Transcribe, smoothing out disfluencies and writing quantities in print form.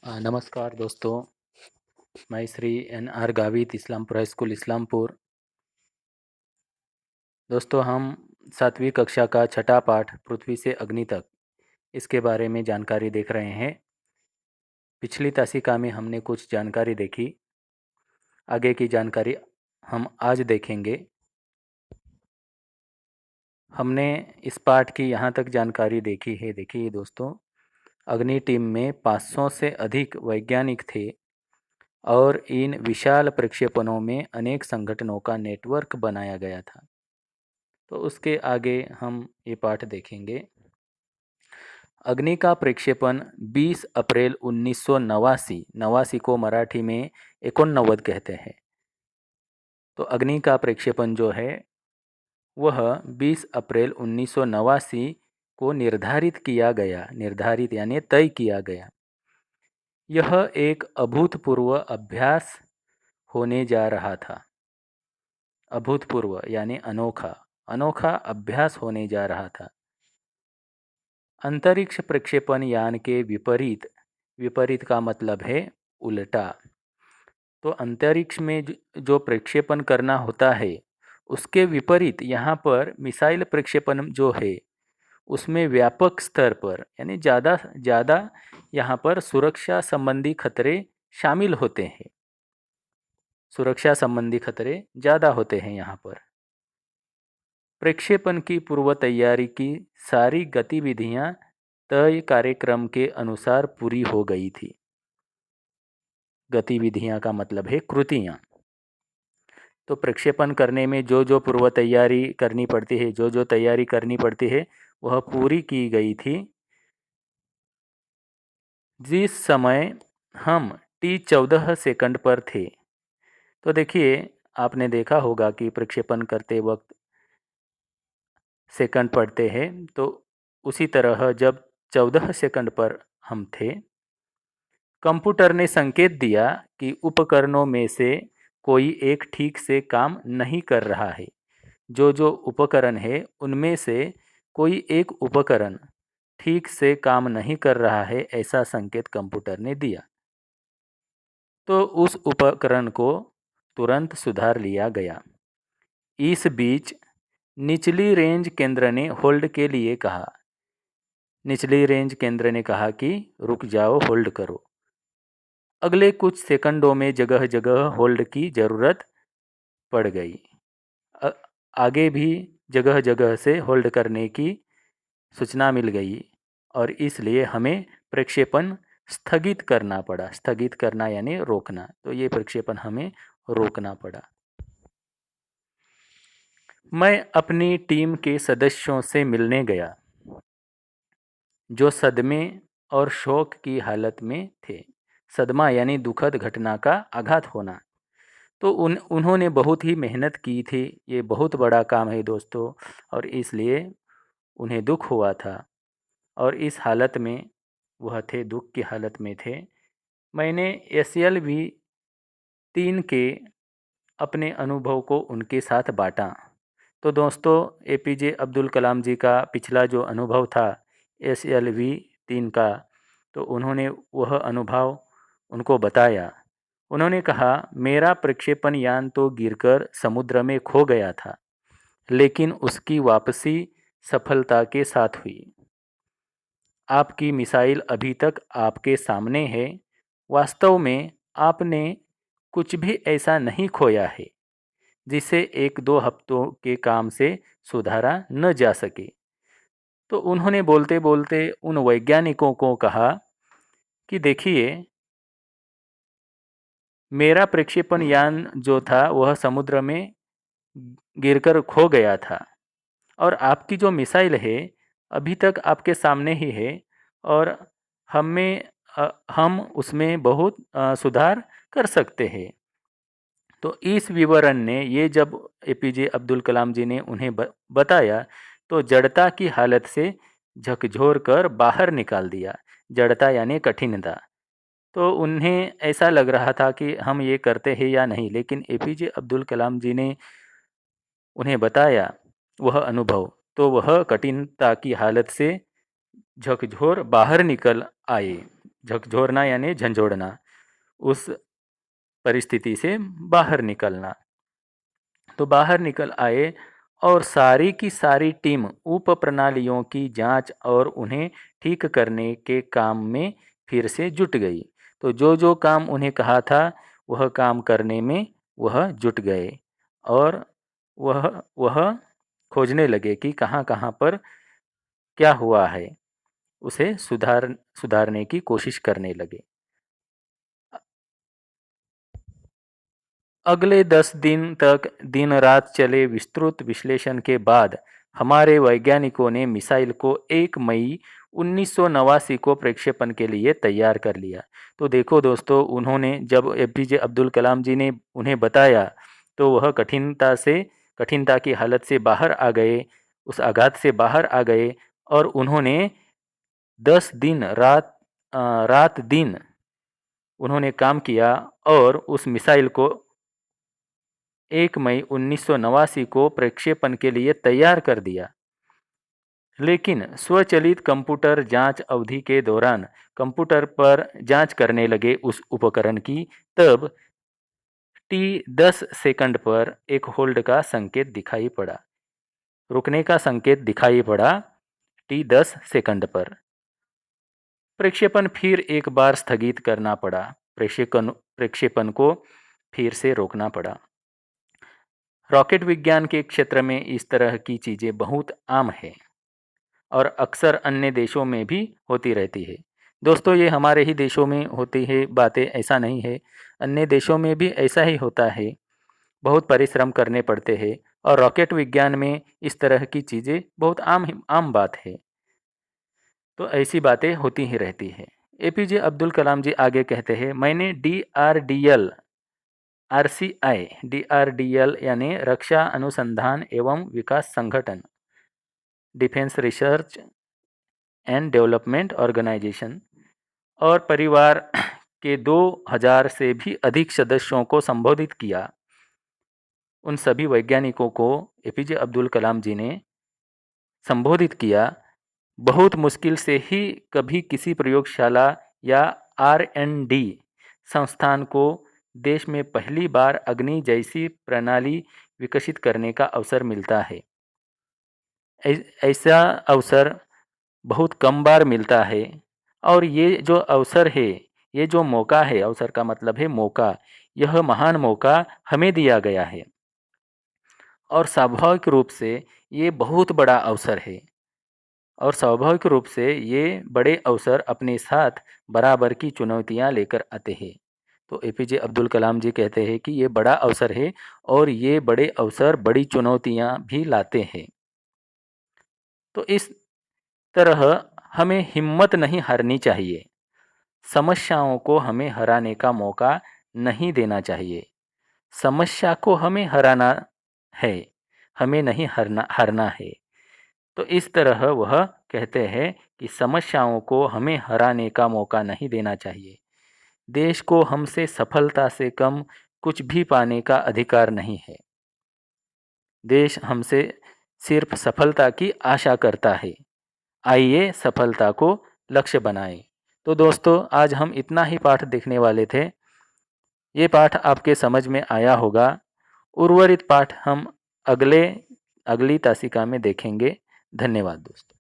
नमस्कार दोस्तों, मैं Shri NR Gavit Islampur high school Islampur. दोस्तों, हम 7वीं कक्षा का छठा पाठ पृथ्वी से अग्नि तक इसके बारे में जानकारी देख रहे हैं। पिछली तासिका में हमने कुछ जानकारी देखी, आगे की जानकारी हम आज देखेंगे। हमने इस पाठ की यहाँ तक जानकारी देखी है। देखिए दोस्तों, अग्नि टीम में 500 से अधिक वैज्ञानिक थे और इन विशाल प्रक्षेपणों में अनेक संगठनों का नेटवर्क बनाया गया था। तो उसके आगे हम ये पाठ देखेंगे। अग्नि का प्रक्षेपण 20 अप्रैल 1989, 89 को मराठी में 89 कहते हैं। तो अग्नि का प्रक्षेपण जो है वह 20 अप्रैल 1989 को निर्धारित किया गया। निर्धारित यानी तय किया गया। यह एक अभूतपूर्व अभ्यास होने जा रहा था। अभूतपूर्व यानी अनोखा, अनोखा अभ्यास होने जा रहा था। अंतरिक्ष प्रक्षेपण यान के विपरीत, विपरीत का मतलब है उल्टा। तो अंतरिक्ष में जो प्रक्षेपण करना होता है उसके विपरीत यहाँ पर मिसाइल प्रक्षेपण जो है उसमें व्यापक स्तर पर यानी ज़्यादा यहाँ पर सुरक्षा संबंधी खतरे शामिल होते हैं। सुरक्षा संबंधी खतरे ज़्यादा होते हैं यहाँ पर। प्रक्षेपण की पूर्व तैयारी की सारी गतिविधियाँ तय कार्यक्रम के अनुसार पूरी हो गई थी। गतिविधियाँ का मतलब है कृतियाँ। तो प्रक्षेपण करने में जो जो पूर्व तैयारी करनी पड़ती है, जो जो तैयारी करनी पड़ती है वह पूरी की गई थी। जिस समय हम T14 सेकंड पर थे, तो देखिए आपने देखा होगा कि प्रक्षेपण करते वक्त सेकंड पढ़ते हैं, तो उसी तरह जब 14 सेकंड पर हम थे, कंप्यूटर ने संकेत दिया कि उपकरणों में से कोई एक ठीक से काम नहीं कर रहा है। जो जो उपकरण है उनमें से कोई एक उपकरण ठीक से काम नहीं कर रहा है, ऐसा संकेत कंप्यूटर ने दिया। तो उस उपकरण को तुरंत सुधार लिया गया। इस बीच निचली रेंज केंद्र ने होल्ड के लिए कहा। निचली रेंज केंद्र ने कहा कि रुक जाओ, होल्ड करो। अगले कुछ सेकंडों में जगह जगह होल्ड की ज़रूरत पड़ गई। आगे भी जगह जगह से होल्ड करने की सूचना मिल गई और इसलिए हमें प्रक्षेपण स्थगित करना पड़ा। स्थगित करना यानी रोकना। तो ये प्रक्षेपण हमें रोकना पड़ा। मैं अपनी टीम के सदस्यों से मिलने गया जो सदमे और शोक की हालत में थे। सदमा यानी दुखद घटना का आघात होना। तो उन्होंने बहुत ही मेहनत की थी। ये बहुत बड़ा काम है दोस्तों, और इसलिए उन्हें दुख हुआ था और इस हालत में वह थे, दुख की हालत में थे। मैंने SLV-3 के अपने अनुभव को उनके साथ बांटा। तो दोस्तों, APJ अब्दुल कलाम जी का पिछला जो अनुभव था SLV-3 का, तो उन्होंने वह अनुभव उनको बताया। उन्होंने कहा, मेरा प्रक्षेपण यान तो गिरकर समुद्र में खो गया था, लेकिन उसकी वापसी सफलता के साथ हुई। आपकी मिसाइल अभी तक आपके सामने है। वास्तव में आपने कुछ भी ऐसा नहीं खोया है जिसे 1-2 हफ्तों के काम से सुधारा न जा सके। तो उन्होंने बोलते बोलते उन वैज्ञानिकों को कहा कि देखिए, मेरा प्रक्षेपण यान जो था वह समुद्र में गिरकर खो गया था और आपकी जो मिसाइल है अभी तक आपके सामने ही है और हम उसमें बहुत सुधार कर सकते हैं। तो इस विवरण ने ये जब APJ अब्दुल कलाम जी ने उन्हें बताया तो जड़ता की हालत से झकझोर कर बाहर निकाल दिया। जड़ता यानी कठिनता। तो उन्हें ऐसा लग रहा था कि हम ये करते हैं या नहीं, लेकिन APJ अब्दुल कलाम जी ने उन्हें बताया वह अनुभव, तो वह कठिनता की हालत से झकझोर बाहर निकल आए। झकझोरना यानी झंझोड़ना, उस परिस्थिति से बाहर निकलना। तो बाहर निकल आए और सारी की सारी टीम उप प्रणालियों की जांच और उन्हें ठीक करने के काम में फिर से जुट गई। तो जो जो काम उन्हें कहा था वह काम करने में वह जुट गए और वह खोजने लगे कि कहाँ कहाँ पर क्या हुआ है, उसे सुधारने की कोशिश करने लगे। अगले 10 दिन तक दिन रात चले विस्तृत विश्लेषण के बाद हमारे वैज्ञानिकों ने मिसाइल को 1 मई 1989 को प्रक्षेपण के लिए तैयार कर लिया। तो देखो दोस्तों, उन्होंने जब एपीजे अब्दुल कलाम जी ने उन्हें बताया तो वह कठिनता की हालत से बाहर आ गए, उस आघात से बाहर आ गए और उन्होंने 10 दिन रात दिन उन्होंने काम किया और उस मिसाइल को 1 मई 1989 को प्रक्षेपण के लिए तैयार कर दिया। लेकिन स्वचालित कंप्यूटर जांच अवधि के दौरान कंप्यूटर पर जांच करने लगे उस उपकरण की, तब T10 सेकंड पर एक होल्ड का संकेत दिखाई पड़ा, रुकने का संकेत दिखाई पड़ा T10 सेकंड पर। प्रक्षेपण फिर एक बार स्थगित करना पड़ा, प्रक्षेपण को फिर से रोकना पड़ा। रॉकेट विज्ञान के क्षेत्र में इस तरह की चीज़ें बहुत आम है और अक्सर अन्य देशों में भी होती रहती है। दोस्तों, ये हमारे ही देशों में होती है बातें, ऐसा नहीं है, अन्य देशों में भी ऐसा ही होता है। बहुत परिश्रम करने पड़ते हैं और रॉकेट विज्ञान में इस तरह की चीज़ें बहुत आम बात है। तो ऐसी बातें होती ही रहती है। एपीजे अब्दुल कलाम जी आगे कहते हैं, मैंने डीआरडीएल यानी रक्षा अनुसंधान एवं विकास संगठन, defence research and development organisation और परिवार के 2000 से भी अधिक सदस्यों को संबोधित किया। उन सभी वैज्ञानिकों को एपीजे अब्दुल कलाम जी ने संबोधित किया। बहुत मुश्किल से ही कभी किसी प्रयोगशाला या R&D संस्थान को देश में पहली बार अग्नि जैसी प्रणाली विकसित करने का अवसर मिलता है। ऐसा अवसर बहुत कम बार मिलता है और ये जो अवसर है, ये जो मौका है, अवसर का मतलब है मौका, यह महान मौका हमें दिया गया है और स्वाभाविक रूप से ये बहुत बड़ा अवसर है और स्वाभाविक रूप से ये बड़े अवसर अपने साथ बराबर की चुनौतियां लेकर आते हैं। तो एपीजे अब्दुल कलाम जी कहते हैं कि ये बड़ा अवसर है और ये बड़े अवसर बड़ी चुनौतियां भी लाते हैं। तो इस तरह हमें हिम्मत नहीं हारनी चाहिए, समस्याओं को हमें हराने का मौका नहीं देना चाहिए। समस्या को हमें हराना है, हमें नहीं हारना है। तो इस तरह वह कहते हैं कि समस्याओं को हमें हराने का मौका नहीं देना चाहिए। देश को हमसे सफलता से कम कुछ भी पाने का अधिकार नहीं है। देश हमसे सिर्फ सफलता की आशा करता है। आइए सफलता को लक्ष्य बनाएं। तो दोस्तों, आज हम इतना ही पाठ देखने वाले थे। ये पाठ आपके समझ में आया होगा। उर्वरित पाठ हम अगली तासिका में देखेंगे। धन्यवाद दोस्तों।